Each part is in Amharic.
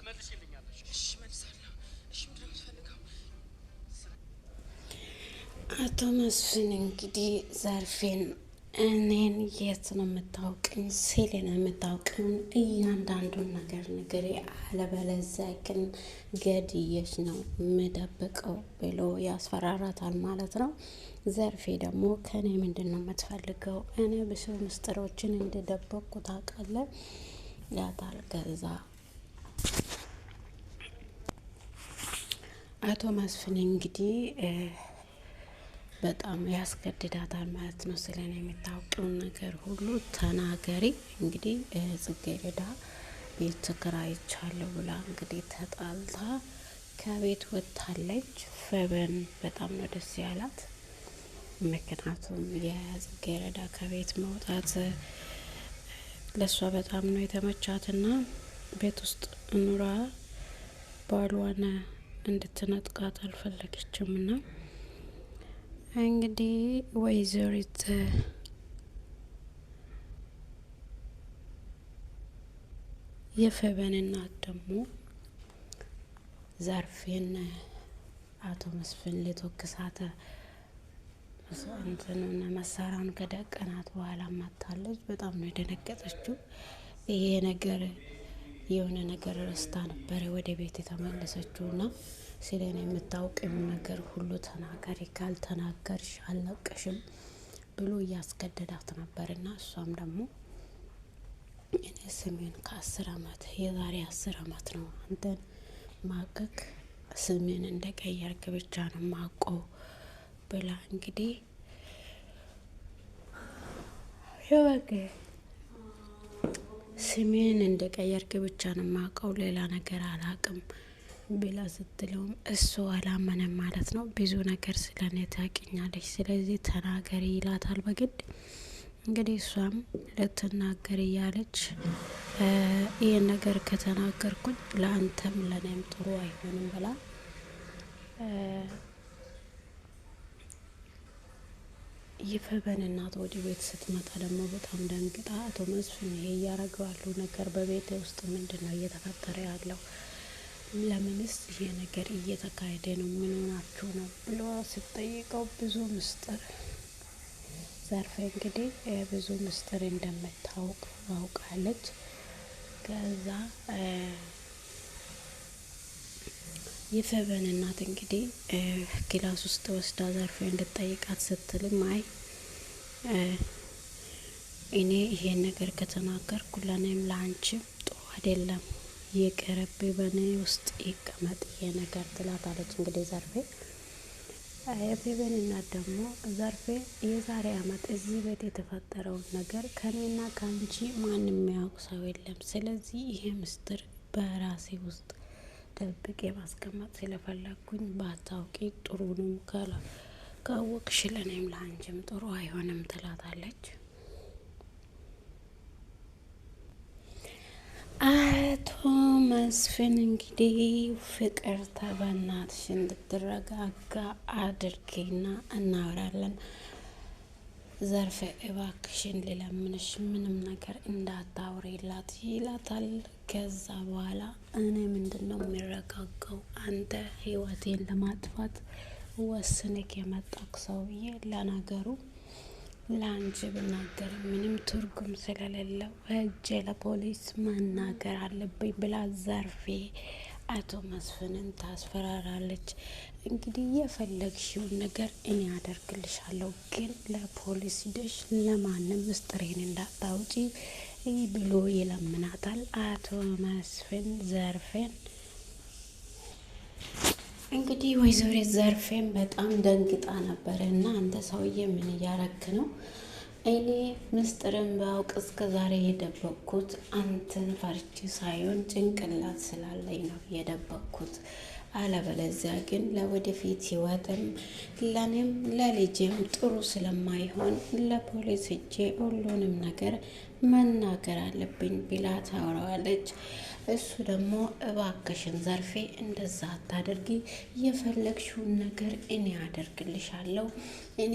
ትመልሽልኛለሽ? እሺ መልሳለሁ። እሺ ምንድን ነው የምትፈልገው? አቶ መስፍን እንግዲህ ዘርፌን እኔን የት ነው የምታውቅኝ ሲል ነው የምታውቅኝ እያንዳንዱን ነገር ንገሪ፣ አለበለዚያ ግን ገድዬሽ ነው የምደብቀው ብሎ ያስፈራራታል ማለት ነው። ዘርፌ ደግሞ ከእኔ ምንድን ነው የምትፈልገው? እኔ ብዙ ምስጢሮችን እንደደበቅኩ ታውቃለህ ያታል። ከዛ አቶ መስፍን እንግዲህ በጣም ያስገድዳታል ማለት ነው። ስለኔ የምታውቂውን ነገር ሁሉ ተናገሪ። እንግዲህ ጽጌረዳ ቤት ተከራይቻለሁ ብላ እንግዲህ ተጣልታ ከቤት ወጥታለች። ፈበን በጣም ነው ደስ ያላት። ምክንያቱም የጽጌረዳ ከቤት መውጣት ለእሷ በጣም ነው የተመቻትና ቤት ውስጥ ኑራ ባሏን እንድትነጥቃት አልፈለገችምና እንግዲህ ወይዘሪት የፈበን እናት ደግሞ ዘርፌን አቶ መስፍን ሊተኩሳት እንትኑን መሳሪያውን ከደቀናት በኋላ ማታለች። በጣም ነው የደነገጠችው። ይሄ ነገር የሆነ ነገር ረስታ ነበረ ወደ ቤት የተመለሰችውና ስለኔ የምታውቂው ነገር ሁሉ ተናገሪ፣ ካልተናገርሽ አልለቅሽም ብሎ እያስገደዳት ነበርና እሷም ደግሞ እኔ ስሜን ከ10 አመት የዛሬ 10 አመት ነው አንተን ማቀቅ ስሜን እንደቀየርክ ብቻ ነው ማቀው ብላ እንግዲህ ይወቅ ስሜን እንደቀየርክ ብቻ ነው ማቀው ሌላ ነገር አላቅም ብላ ስትለውም እሱ አላመነም ማለት ነው። ብዙ ነገር ስለኔ ታውቂኛለሽ፣ ስለዚህ ተናገሪ ይላታል በግድ። እንግዲህ እሷም ልትናገር እያለች ይህን ነገር ከተናገርኩኝ ለአንተም ለእኔም ጥሩ አይሆንም ብላ የፈበን እናት ወደ ቤት ስትመጣ ደግሞ በጣም ደንግጣ አቶ መስፍን ይሄ እያረገው ያለው ነገር በቤት ውስጥ ምንድን ነው እየተፈጠረ ያለው? ለምንስ ይሄ ነገር እየተካሄደ ነው? ምን ሆናችሁ ነው ብሎ ስትጠይቀው ብዙ ምስጢር ዘርፌ እንግዲህ ብዙ ምስጢር እንደምታውቅ አውቃለች። ከዛ የፈበን እናት እንግዲህ ክላስ ውስጥ ወስዳ ዘርፌ እንድትጠይቃት ስትልም አይ እኔ ይሄን ነገር ከተናገርኩ ለእኔም ለአንቺም ጥሩ አይደለም፣ ይቅርብ፣ በእኔ ውስጥ ይቀመጥ ይሄ ነገር ትላታለች። እንግዲህ ዘርፌ የፈበን እናት ደግሞ ዘርፌ የዛሬ አመት እዚህ ቤት የተፈጠረውን ነገር ከኔና ከአንቺ ማንም የሚያውቅ ሰው የለም። ስለዚህ ይሄ ምስጢር በራሴ ውስጥ ደብቄ ማስቀመጥ ስለፈለኩኝ ባታውቂ ጥሩ ነው፣ ካወቅሽ ለእኔም ለአንቺም ጥሩ አይሆንም ትላታለች። አቶ መስፍን እንግዲህ ፍቅርተ በእናትሽ እንድትረጋጋ አድርጌና እናወራለን፣ ዘርፌ እባክሽን ልለምንሽ ምንም ነገር እንዳታውሪላት ይላታል። ከዛ በኋላ እኔ ምንድነው የሚረጋጋው? አንተ ህይወቴን ለማጥፋት ወስንክ የመጣክ ሰውዬ ለነገሩ ለአንቺ ብናገር ምንም ትርጉም ስለሌለው እጄ ለፖሊስ መናገር አለብኝ ብላ ዘርፌ አቶ መስፍንን ታስፈራራለች። እንግዲህ የፈለግሽውን ነገር እኔ አደርግልሻለሁ፣ ግን ለፖሊስ ሂደሽ ለማንም ምስጢሬን እንዳታውጪ ብሎ ይለምናታል አቶ መስፍን ዘርፌን። እንግዲህ ወይዘሮ ዘርፌን በጣም ደንግጣ ነበር እና አንተ ሰውዬ ምን እያረክ ነው? እኔ ምስጢርን ባውቅ እስከ ዛሬ የደበቅኩት አንተን ፈርቼ ሳይሆን ጭንቅላት ስላለኝ ነው የደበቅኩት። አለበለዚያ ግን ለወደፊት ህይወትም ለኔም ለልጄም ጥሩ ስለማይሆን ለፖሊስ እጄ ሁሉንም ነገር መናገር አለብኝ ብላ ታወራዋለች። እሱ ደግሞ እባክሽን ዘርፌ እንደዛ አታደርጊ፣ የፈለግሽውን ነገር እኔ አደርግልሻለሁ። እኔ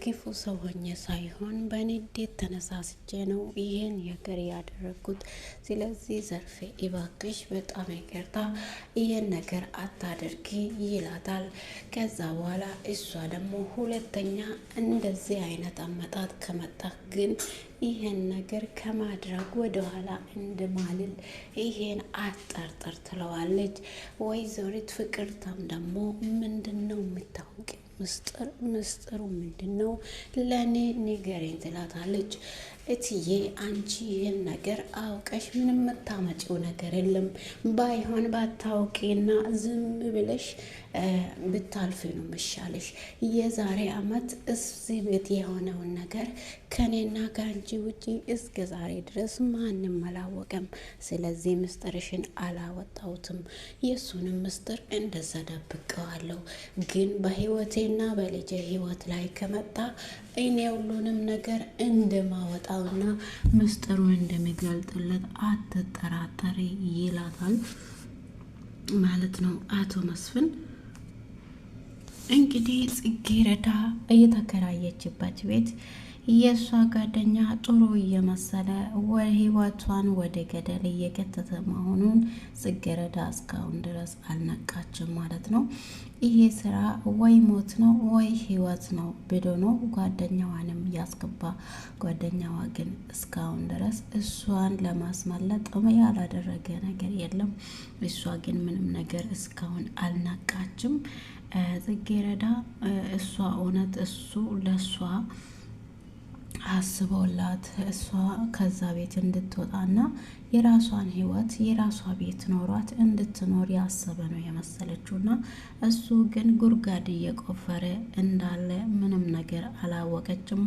ክፉ ሰው ሆኜ ሳይሆን በንዴት ተነሳስቼ ነው ይህን ነገር ያደረግኩት። ስለዚህ ዘርፌ እባክሽ በጣም ይቅርታ፣ ይህን ነገር አታደርጊ ይላታል። ከዛ በኋላ እሷ ደግሞ ሁለተኛ እንደዚህ አይነት አመጣጥ ከመጣ ግን ይህን ነገር ከማድረግ ወደኋላ እንደማልል ይሄን አጠርጥር ትለዋለች። ወይዘሪት ፍቅርታም ደግሞ ምንድን ነው የምታውቂ ምስጢሩ ምንድን ነው? ለእኔ ንገረኝ ትላታለች። እትዬ አንቺ ይህን ነገር አውቀሽ ምንም የምታመጪው ነገር የለም። ባይሆን ባታውቂና ዝም ብለሽ ብታልፊ ነው መሻለሽ። የዛሬ አመት እዚህ ቤት የሆነውን ነገር ከኔና ከአንቺ ውጪ እስከ ዛሬ ድረስ ማንም አላወቀም። ስለዚህ ምስጢርሽን አላወጣሁትም። የእሱንም ምስጢር እንደዛ ደብቀዋለሁ። ግን በህይወቴና በልጄ ህይወት ላይ ከመጣ እኔ ሁሉንም ነገር እንደማወጣውና ምስጢሩን እንደሚገልጥለት አትጠራጠሪ ይላታል ማለት ነው አቶ መስፍን። እንግዲህ ጽጌረዳ እየተከራየችበት ቤት የእሷ ጓደኛ ጥሩ እየመሰለ ህይወቷን ወደ ገደል እየከተተ መሆኑን ጽጌረዳ እስካሁን ድረስ አልነቃችም ማለት ነው። ይሄ ስራ ወይ ሞት ነው ወይ ህይወት ነው ብሎ ነው ጓደኛዋንም ያስገባ። ጓደኛዋ ግን እስካሁን ድረስ እሷን ለማስመለጥ ያላደረገ ነገር የለም። እሷ ግን ምንም ነገር እስካሁን አልነቃችም። ጽጌረዳ እሷ እውነት እሱ ለእሷ አስቦላት እሷ ከዛ ቤት እንድትወጣና የራሷን ህይወት የራሷ ቤት ኖሯት እንድትኖር ያሰበ ነው የመሰለችውና እሱ ግን ጉድጓድ እየቆፈረ እንዳለ ምንም ነገር አላወቀችም።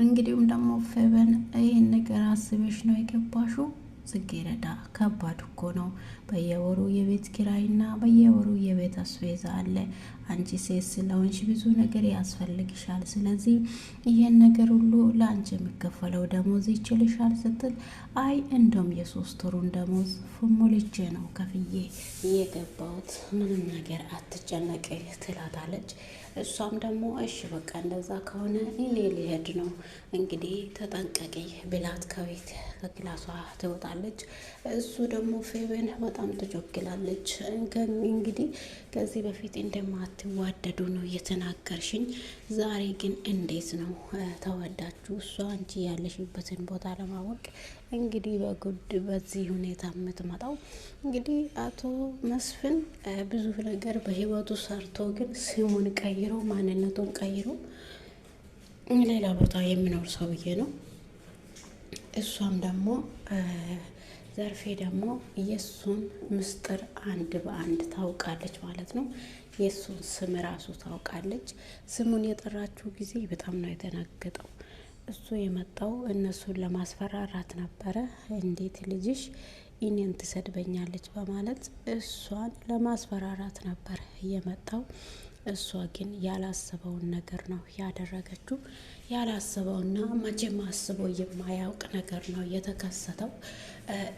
እንግዲሁም ደግሞ ፌበን ይህን ነገር አስበሽ ነው የገባሽው? ጽጌረዳ ከባድ እኮ ነው። በየወሩ የቤት ኪራይና በየወሩ የቤት አስቤዛ አለ። አንቺ ሴት ስለሆንሽ ብዙ ነገር ያስፈልግሻል። ስለዚህ ይሄን ነገር ሁሉ ለአንቺ የሚከፈለው ደሞዝ ይችልሻል ስትል አይ እንደውም የ3 ወሩን ደሞዝ ሞልቼ ነው ከፍዬ የገባሁት፣ ምንም ነገር አትጨነቂ ትላታለች። እሷም ደግሞ እሺ በቃ እንደዛ ከሆነ እኔ ሊሄድ ነው እንግዲህ ተጠንቀቂ ብላት ከቤት ከክላሷ ትወጣለች። እሱ ደግሞ ፌበን በጣም ትጮክላለች። እንግዲህ ከዚህ በፊት እንደማትዋደዱ ነው እየተናገርሽኝ፣ ዛሬ ግን እንዴት ነው ተወዳችሁ? እሷ አንቺ ያለሽበትን ቦታ ለማወቅ እንግዲህ በጉድ በዚህ ሁኔታ የምትመጣው እንግዲህ አቶ መስፍን ብዙ ነገር በህይወቱ ሰርቶ ግን ስሙን ቀይሮ ማንነቱን ቀይሮ ሌላ ቦታ የሚኖር ሰውዬ ነው። እሷም ደግሞ ዘርፌ ደግሞ የእሱን ምስጢር አንድ በአንድ ታውቃለች ማለት ነው። የእሱን ስም ራሱ ታውቃለች። ስሙን የጠራችው ጊዜ በጣም ነው የተናገጠው። እሱ የመጣው እነሱን ለማስፈራራት ነበረ። እንዴት ልጅሽ እኔን ትሰድበኛለች በማለት እሷን ለማስፈራራት ነበር የመጣው። እሷ ግን ያላሰበውን ነገር ነው ያደረገችው። ያላሰበውና መቼም አስቦ የማያውቅ ነገር ነው የተከሰተው።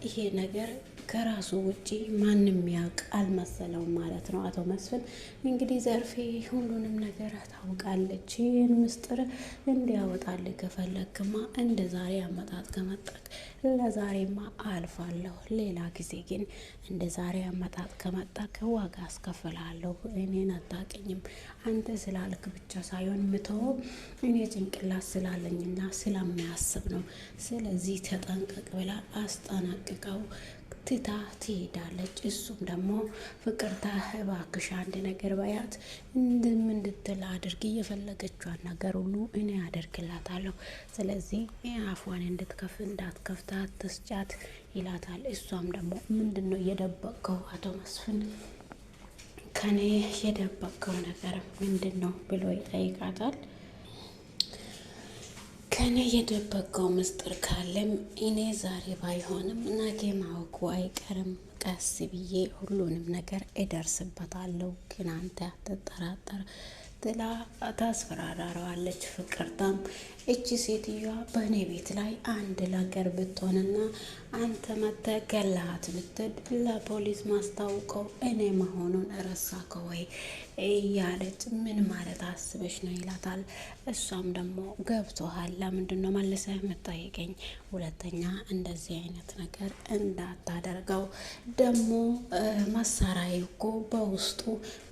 ይሄ ነገር ከራሱ ውጪ ማንም ያውቅ አልመሰለውም ማለት ነው። አቶ መስፍን እንግዲህ ዘርፌ ሁሉንም ነገር ታውቃለች። ይህን ምስጢር እንዲያወጣልህ ከፈለግክማ እንደ ዛሬ አመጣጥ ከመጣክ ለዛሬማ አልፋለሁ፣ ሌላ ጊዜ ግን እንደ ዛሬ አመጣጥ ከመጣክ ዋጋ አስከፍላለሁ። እኔን አታውቅኝም። አንተ ስላልክ ብቻ ሳይሆን ምተው እኔ ጭንቅላት ስላለኝና ስለሚያስብ ነው። ስለዚህ ተጠንቀቅ ብላ አስጠናቅቀው ትታ ትሄዳለች። እሱም ደግሞ ፍቅርታ እባክሽ አንድ ነገር በያት እንድትል አድርግ፣ እየፈለገችዋን ነገር ሁሉ እኔ አደርግላታለሁ። ስለዚህ አፏን እንዳትከፍታ አትስጫት ይላታል። እሷም ደግሞ ምንድን ነው የደበቀው አቶ መስፍን ከኔ የደበቀው ነገር ምንድን ነው ብሎ ይጠይቃታል። ከኔ የደበቀው ምስጢር ካለም እኔ ዛሬ ባይሆንም ነገ ማወቁ አይቀርም። ቀስ ብዬ ሁሉንም ነገር እደርስበታለሁ። ግን አንተ አትጠራጠር ትላ ታስፈራራዋለች። ፍቅርታም እቺ ሴትዮዋ በእኔ ቤት ላይ አንድ ነገር ብትሆንና አንተ መተህ ገለሃት ብትል ለፖሊስ ማስታውቀው እኔ መሆኑን ረሳከው ወይ እያለች ምን ማለት አስበሽ ነው ይላታል። እሷም ደግሞ ገብቶሃል፣ ለምንድን ነው መልሰህ የምጠይቀኝ? ሁለተኛ እንደዚህ አይነት ነገር እንዳታደርገው። ደግሞ መሳሪያ እኮ በውስጡ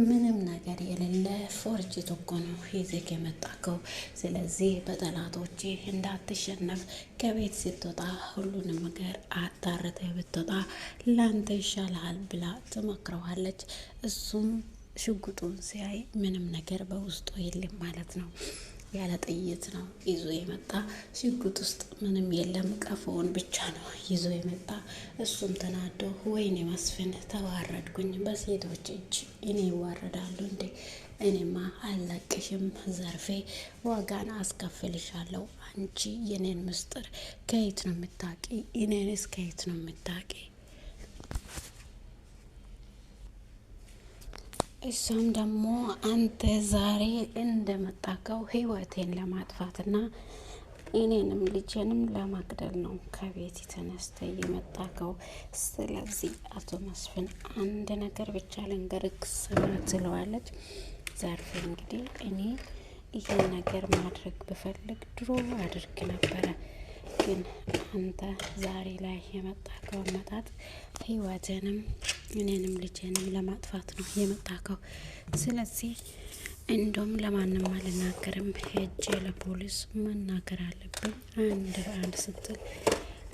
ምንም ነገር የሌለ ፎርጅት እኮ ነው ይዘህ የመጣከው። ስለዚህ በጠላቶቼ እንዳትሸነፍ ከቤት ስትወጣ ሁሉንም ነገር አጣርተህ ብትወጣ ላንተ ይሻልሃል ብላ ትመክረዋለች። እሱም ሽጉጡን ሲያይ ምንም ነገር በውስጡ የለም ማለት ነው። ያለ ጥይት ነው ይዞ የመጣ። ሽጉጥ ውስጥ ምንም የለም፣ ቀፎውን ብቻ ነው ይዞ የመጣ። እሱም ተናዶ ወይኔ መስፍን ተዋረድኩኝ፣ በሴቶች እጅ እኔ ይዋረዳሉ እንዴ? እኔማ አልለቅሽም ዘርፌ፣ ዋጋን አስከፍልሻለሁ። አንቺ የኔን ምስጢር ከየት ነው የምታቂ? እኔንስ ከየት ነው የምታቂ? እሷም ደግሞ አንተ ዛሬ እንደመጣከው ህይወቴን ለማጥፋትና እኔንም ልጄንም ለማግደል ነው ከቤት ተነስተ የመጣከው። ስለዚህ አቶ መስፍን አንድ ነገር ብቻ ልንገርህ ትለዋለች። ዘርፌ እንግዲህ እኔ ይህን ነገር ማድረግ ብፈልግ ድሮ አድርግ ነበረ፣ ግን አንተ ዛሬ ላይ የመጣከው አመጣጥ ህይወትንም እኔንም ልጄንም ለማጥፋት ነው የመጣከው። ስለዚህ እንደውም ለማንም አልናገርም፣ ሄጄ ለፖሊስ መናገር አለብኝ አንድ በአንድ ስትል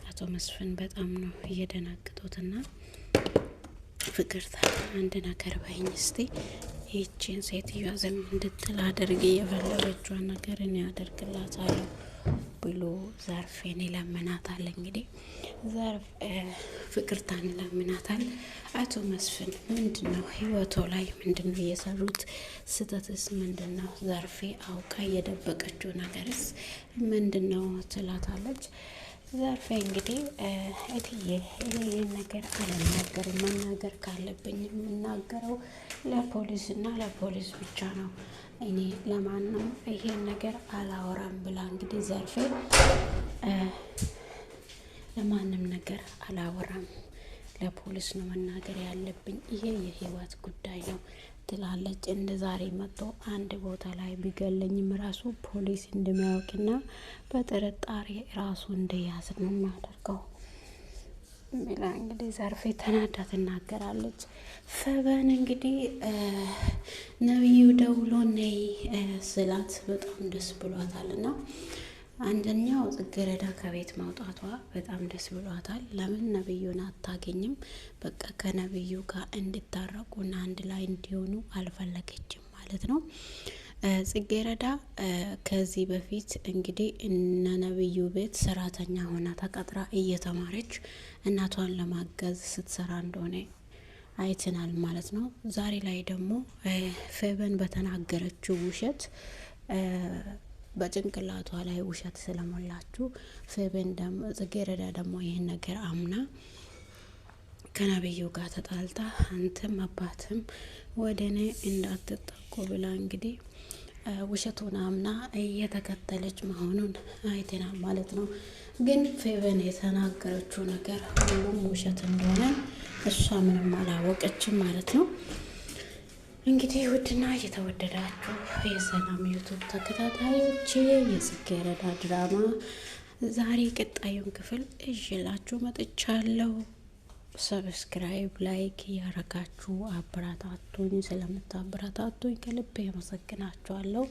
አቶ መስፍን በጣም ነው እየደናገጡትና ፍቅርታ አንድ ነገር በይኝ እስቲ፣ ይህችን ሴትዮዋ ዝም እንድትል አድርግ፣ የፈለገችውን ነገር እኔ አደርግላታለሁ ብሎ ዘርፌን ይለምናታል። እንግዲህ ዘርፍ ፍቅርታን ይለምናታል። አቶ መስፍን ምንድን ነው ህይወቶ ላይ ምንድን ነው የሰሩት ስህተትስ ምንድን ነው? ዘርፌ አውቃ የደበቀችው ነገርስ ምንድን ነው ትላታለች። ዘርፌ እንግዲህ እትዬ እኔ ይህን ነገር አልናገርም፣ መናገር ካለብኝ የምናገረው ለፖሊስ እና ለፖሊስ ብቻ ነው፣ እኔ ለማንም ይሄን ነገር አላወራም ብላ እንግዲህ ዘርፌ ለማንም ነገር አላወራም፣ ለፖሊስ ነው መናገር ያለብኝ፣ ይሄ የህይወት ጉዳይ ነው ትላለች። እንደ ዛሬ መጥቶ አንድ ቦታ ላይ ቢገለኝም ራሱ ፖሊስ እንደሚያውቅና በጥርጣሬ ራሱ እንደያዝ ነው የማደርገው ብላ እንግዲህ ዘርፌ ተናዳ ትናገራለች። ፈበን እንግዲህ ነብዩ ደውሎ ነይ ስላት በጣም ደስ ብሏታል እና አንደኛው ጽጌረዳ ከቤት ማውጣቷ በጣም ደስ ብሏታል። ለምን ነብዩን አታገኝም? በቃ ከነብዩ ጋር እንድታረቁና አንድ ላይ እንዲሆኑ አልፈለገችም ማለት ነው። ጽጌረዳ ከዚህ በፊት እንግዲህ እነ ነብዩ ቤት ሰራተኛ ሆና ተቀጥራ እየተማረች እናቷን ለማገዝ ስትሰራ እንደሆነ አይተናል ማለት ነው። ዛሬ ላይ ደግሞ ፌበን በተናገረችው ውሸት በጭንቅላቷ ላይ ውሸት ስለሞላችሁ ፌበን ደግሞ ጽጌረዳ ደግሞ ይህን ነገር አምና ከነብዩ ጋር ተጣልታ አንተም አባትም ወደ እኔ እንዳትጠቁ ብላ እንግዲህ ውሸቱን አምና እየተከተለች መሆኑን አይተናል ማለት ነው። ግን ፌበን የተናገረችው ነገር ሁሉም ውሸት እንደሆነ እሷ ምንም አላወቀችም ማለት ነው። እንግዲህ ውድና እየተወደዳችሁ የሰላም ዩቱብ ተከታታዮች የጽጌረዳ ድራማ ዛሬ ቀጣዩን ክፍል እዤላችሁ መጥቻለሁ። ሰብስክራይብ ላይክ እያረጋችሁ አበረታቱኝ። ስለምታበረታቱኝ ከልብ ያመሰግናችኋለሁ።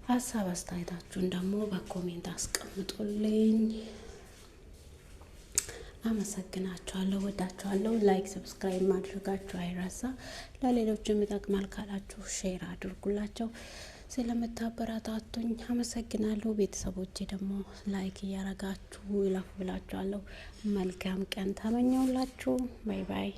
ሀሳብ አስተያየታችሁን ደግሞ በኮሜንት አስቀምጡልኝ። አመሰግናችኋለሁ፣ ወዳችኋለሁ። ላይክ ሰብስክራይብ ማድረጋችሁ አይረሳ። ለሌሎችም ይጠቅማል ካላችሁ ሼር አድርጉላቸው። ስለምታበረታቱኝ አመሰግናለሁ። ቤተሰቦቼ ደግሞ ላይክ እያረጋችሁ ይላፉ ብላችኋለሁ። መልካም ቀን ተመኘውላችሁ። ባይ ባይ።